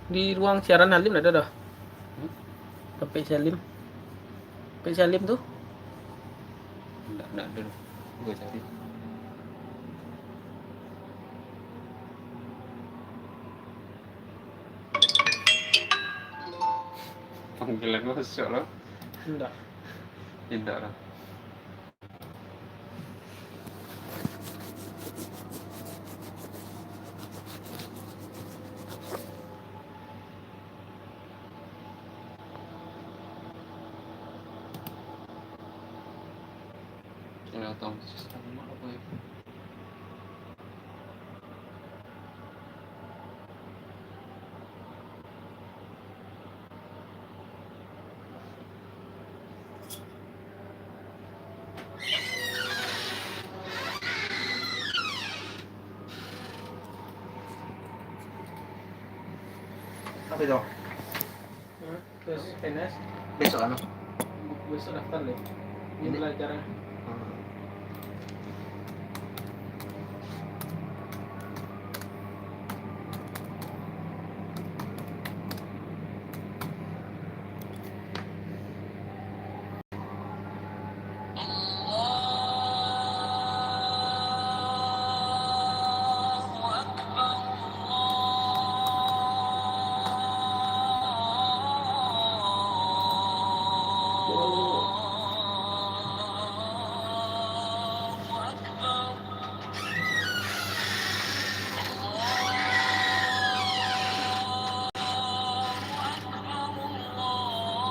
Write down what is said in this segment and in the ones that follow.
Di ruang siaran Halim ada dah. HP Salim. HP Salim tuh. Enggak dulu. Gue cari. Panggilan masuk loh. Enggak. Tidak lah. Ini otomatis sama apa ya? Apa itu? Terus PNS Besok anu. besok daftar deh. Ini Ini? belajarnya.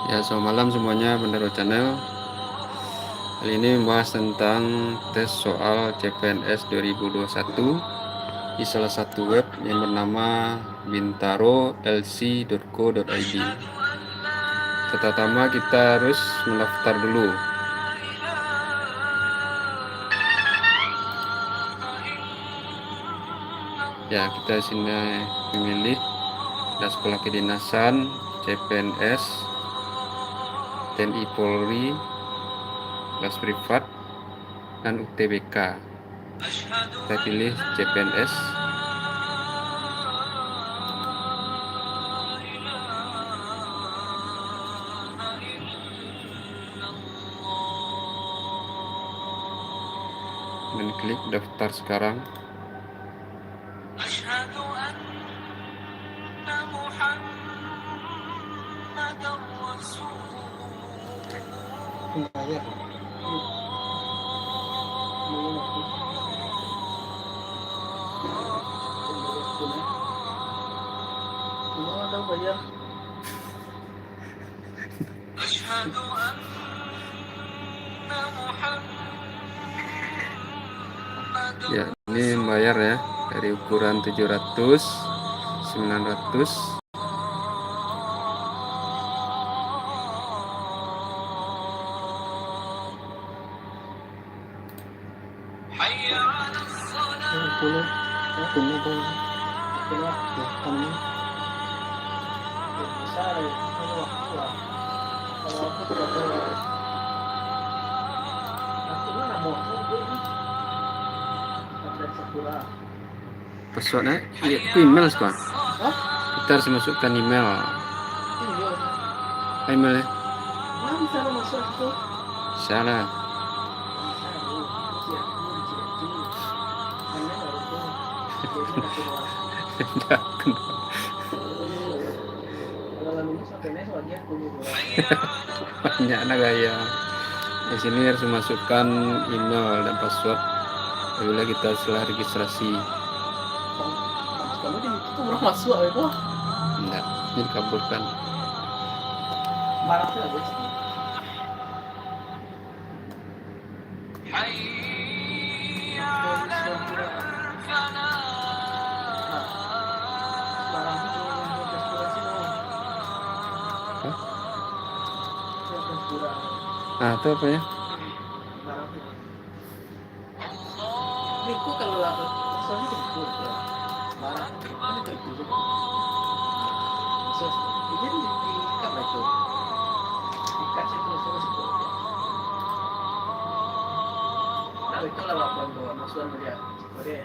Ya, selamat malam semuanya Bendaro Channel. Kali ini membahas tentang tes soal CPNS 2021 di salah satu web yang bernama bintaro.lc.co.id. Pertama kita harus mendaftar dulu. Ya, kita sini memilih ada sekolah kedinasan, CPNS, TNI Polri, kelas privat, dan UTBK. Kita pilih CPNS. Dan klik daftar sekarang. Bayar. Ada bayar. Ya, ini bayar ya dari ukuran 700, 900. Pulau. Punya bayar. Pulau. Kamu Bisa ya. Kalau waktu lah. Kalau aku tidak bayar. Aku mana mau aku ini. Ada Sakura. Passwordnya itu email sekarang. Hah? Kita harus masukkan email. Iya. Emailnya Mana bisa lo masuk itu? salah. Banyak anak gaya. Di sini harus memasukkan email dan password apabila kita setelah registrasi. Kalau di itu orang masuk itu. Enggak, ini dikabulkan. Barangnya gue cek. Nah, itu apa ya? Niku kalau lapor soalnya kecil ya. Barang kan kecil. So, jadi diikat lah itu. Ikat itu terus itu. Nah, itu lah lapor bawa masukan dia. Oke.